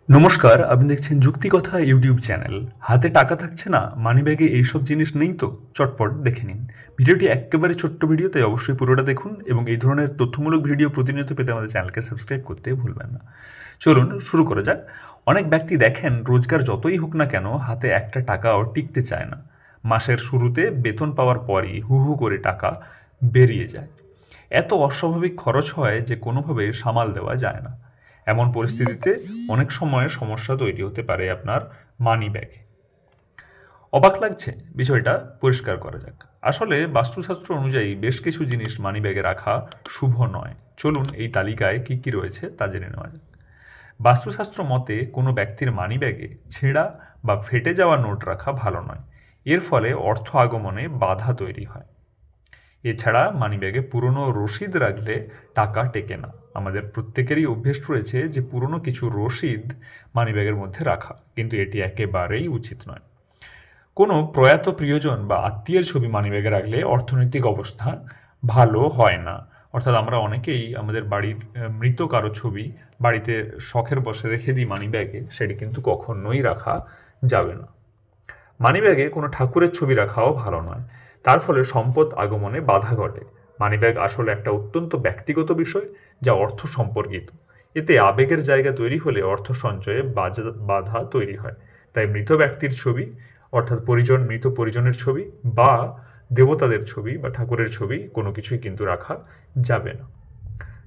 নমস্কার, আপনি দেখছেন যুক্তিকথা ইউটিউব চ্যানেল। হাতে টাকা থাকছে না, মানিব্যাগে এইসব জিনিস নেই তো চটপট দেখে নিন। ভিডিওটি একেবারে ছোট্ট ভিডিও, তাই অবশ্যই পুরোটা দেখুন এবং এই ধরনের তথ্যমূলক ভিডিও প্রতিনিয়ত পেতে আমাদের চ্যানেলকে সাবস্ক্রাইব করতে ভুলবেন না। চলুন শুরু করা যাক। অনেক ব্যক্তি দেখেন রোজগার যতই হোক না কেন হাতে একটা টাকাও টিকতে চায় না। মাসের শুরুতে বেতন পাওয়ার পরই হু হু করে টাকা বেরিয়ে যায়। এত অস্বাভাবিক খরচ হয় যে কোনোভাবে সামাল দেওয়া যায় না। এমন পরিস্থিতিতে অনেক সময় সমস্যা তৈরি হতে পারে আপনার মানি ব্যাগে। অবাক লাগছে? বিষয়টা পরিষ্কার করা যাক। আসলে বাস্তুশাস্ত্র অনুযায়ী বেশ কিছু জিনিস মানি ব্যাগে রাখা শুভ নয়। চলুন এই তালিকায় কি কি রয়েছে তা জেনে নেওয়া যাক। বাস্তুশাস্ত্র মতে কোনো ব্যক্তির মানি ব্যাগে ছেঁড়া বা ফেটে যাওয়া নোট রাখা ভালো নয়। এর ফলে অর্থ আগমনে বাধা তৈরি হয়। এছাড়া মানিব্যাগে পুরনো রসিদ রাখলে টাকা টেকে না। আমাদের প্রত্যেকেরই অভ্যেস রয়েছে যে পুরনো কিছু রসিদ মানিব্যাগের মধ্যে রাখা, কিন্তু এটি একেবারেই উচিত নয়। কোনো প্রয়াত প্রিয়জন বা আত্মীয়ের ছবি মানিব্যাগে রাখলে অর্থনৈতিক অবস্থা ভালো হয় না। অর্থাৎ আমরা অনেকেই আমাদের বাড়ির মৃত কারো ছবি বাড়িতে শখের বশে রেখে দিই মানিব্যাগে, সেটি কিন্তু কখনোই রাখা যাবে না। মানিব্যাগে কোনো ঠাকুরের ছবি রাখাও ভালো নয়। তার ফলে সম্পদ আগমনে বাধা ঘটে। মানিব্যাগ আসলে একটা অত্যন্ত ব্যক্তিগত বিষয়, যা অর্থ সম্পর্কিত। এতে আবেগের জায়গা তৈরি হলে অর্থ সঞ্চয়ে বাধা তৈরি হয়। তাই মৃত ব্যক্তির ছবি, অর্থাৎ মৃত পরিজনের ছবি বা দেবতাদের ছবি বা ঠাকুরের ছবি কোনো কিছুই কিন্তু রাখা যাবে না।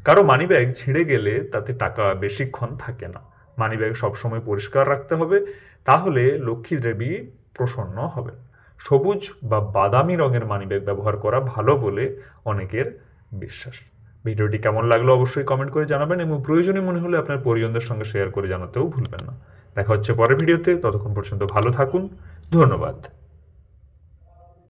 কারো মানিব্যাগ ছিঁড়ে গেলে তাতে টাকা বেশিক্ষণ থাকে না। মানিব্যাগ সবসময় পরিষ্কার রাখতে হবে, তাহলে লক্ষ্মী দেবী প্রসন্ন হবেন। সবুজ বা বাদামি রঙের মানিব্যাগ ব্যবহার করা ভালো বলে অনেকের বিশ্বাস। ভিডিওটি কেমন লাগলো অবশ্যই কমেন্ট করে জানাবেন এবং প্রয়োজনীয় মনে হলে আপনার পরিজনদের সঙ্গে শেয়ার করে জানাতেও ভুলবেন না। দেখা হচ্ছে পরের ভিডিওতে, ততক্ষণ পর্যন্ত ভালো থাকুন। ধন্যবাদ।